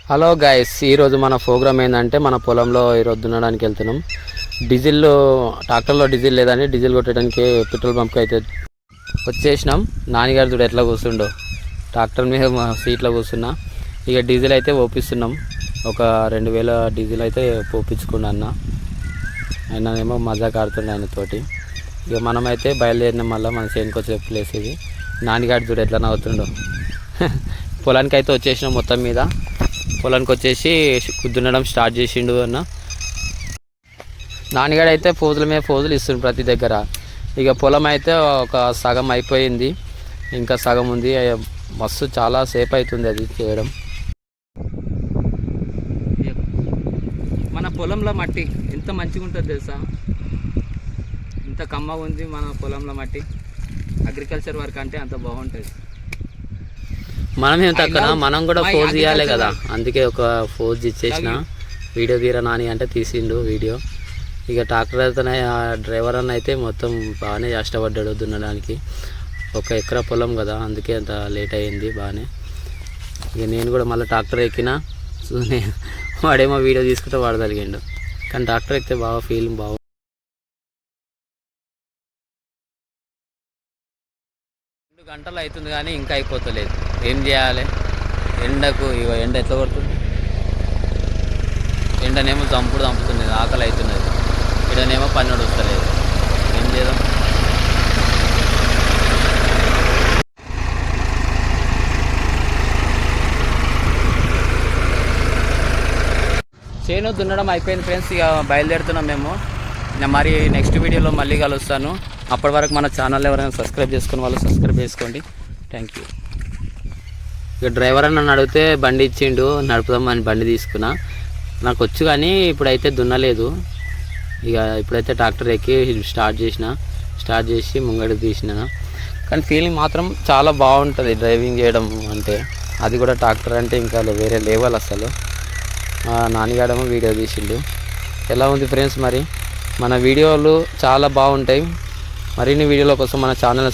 Hello guys, ఈరోజు మన programme ఏంటంటే మన పొలంలో ఈరోజు దున్నడానికి వెళ్తున్నాం. డీజిల్ ట్రాక్టర్లో డీజిల్ లేదని డీజిల్ కొట్టడానికి పెట్రోల్ బంప్కి అయితే వచ్చేసినాం. నాన్నగారు చూడు ఎట్లా కూర్చుండో, ట్రాక్టర్ మీద సీట్లో కూర్చున్నా. ఇక డీజిల్ అయితే పోపిస్తున్నాం. ఒక 2000 డీజిల్ అయితే పోపించుకున్నా అన్న. ఆయనేమో మజాక్ ఆడుతుండే ఆయనతోటి. ఇక మనమైతే బయలుదేరినాం. మళ్ళీ మన చేనుకి వచ్చే ప్లేస్ ఇది. నాన్నగారు చూడు ఎట్లా నవ్వుతుండో. పొలానికి అయితే వచ్చేసినాం. మొత్తం మీద పొలానికి వచ్చేసి దున్నడం స్టార్ట్ చేసిండు అన్న. నాన్నగాడు అయితే పోజుల మీద పోజులు ఇస్తుండు ప్రతి దగ్గర. ఇక పొలం అయితే ఒక సగం అయిపోయింది, ఇంకా సగం ఉంది. మస్తు చాలా సేపు అవుతుంది అది చేయడం. మన పొలంలో మట్టి ఎంత మంచిగా ఉంటుంది తెలుసా, ఇంత కమ్మగా ఉంది మన పొలంలో మట్టి. అగ్రికల్చర్ వర్క్ అంటే అంత బాగుంటుంది. మనం ఏం తక్కువ, మనం కూడా ఫోజ్ చేయాలి కదా, అందుకే ఒక ఫోజ్ ఇచ్చేసిన. వీడియో తీరా నాని అంటే తీసిండు వీడియో. ఇక ట్రాక్టర్ అయితే డ్రైవర్ అన్న అయితే మొత్తం బాగానే కష్టపడ్డాడు దున్నడానికి. 1 ఎకరా పొలం కదా, అందుకే అంత లేట్ అయ్యింది బాగానే. ఇక నేను కూడా మళ్ళీ ట్రాక్టర్ ఎక్కిన. వాడేమో వీడియో తీసుకుంటే వాడు తలిగిండు, కానీ ట్రాక్టర్ ఎక్కితే బాగా ఫీలింగ్ బాగా. 2 గంటలు అవుతుంది కానీ ఇంకా అయిపోతలేదు. ఏం చేయాలి ఎండకు? ఎండ ఎట్లా పడుతుంది, ఎండనేమో చంపుతున్నది, ఆకలి అవుతున్నది. ఇడనేమో పని వస్తలేదు. ఏం చేద్దాం? చేను దున్నడం అయిపోయింది ఫ్రెండ్స్. ఇక బయలుదేరుతున్నాం మేము. మరి నెక్స్ట్ వీడియోలో మళ్ళీ కలుస్తాను. అప్పటి వరకు మన ఛానల్ ఎవరైనా సబ్స్క్రైబ్ చేసుకుని వాళ్ళు సబ్స్క్రైబ్ చేసుకోండి. Thank you. ఇక డ్రైవర్ అని నన్ను అడిగితే బండి ఇచ్చిండు, నడుపుదామని బండి తీసుకున్నా. నాకు వచ్చు కానీ ఇప్పుడైతే దున్నలేదు. ఇక ఇప్పుడైతే ట్రాక్టర్ ఎక్కి స్టార్ట్ చేసి ముంగడికి తీసిన. కానీ ఫీలింగ్ మాత్రం చాలా బాగుంటుంది డ్రైవింగ్ చేయడం అంటే. అది కూడా ట్రాక్టర్ అంటే ఇంకా వేరే లెవెల్ అసలు. నాన్నగాడేమో వీడియో తీసిండు. ఎలా ఉంది ఫ్రెండ్స్? మరి మన వీడియోలు చాలా బాగుంటాయి. మరిన్ని వీడియోల కోసం మన ఛానల్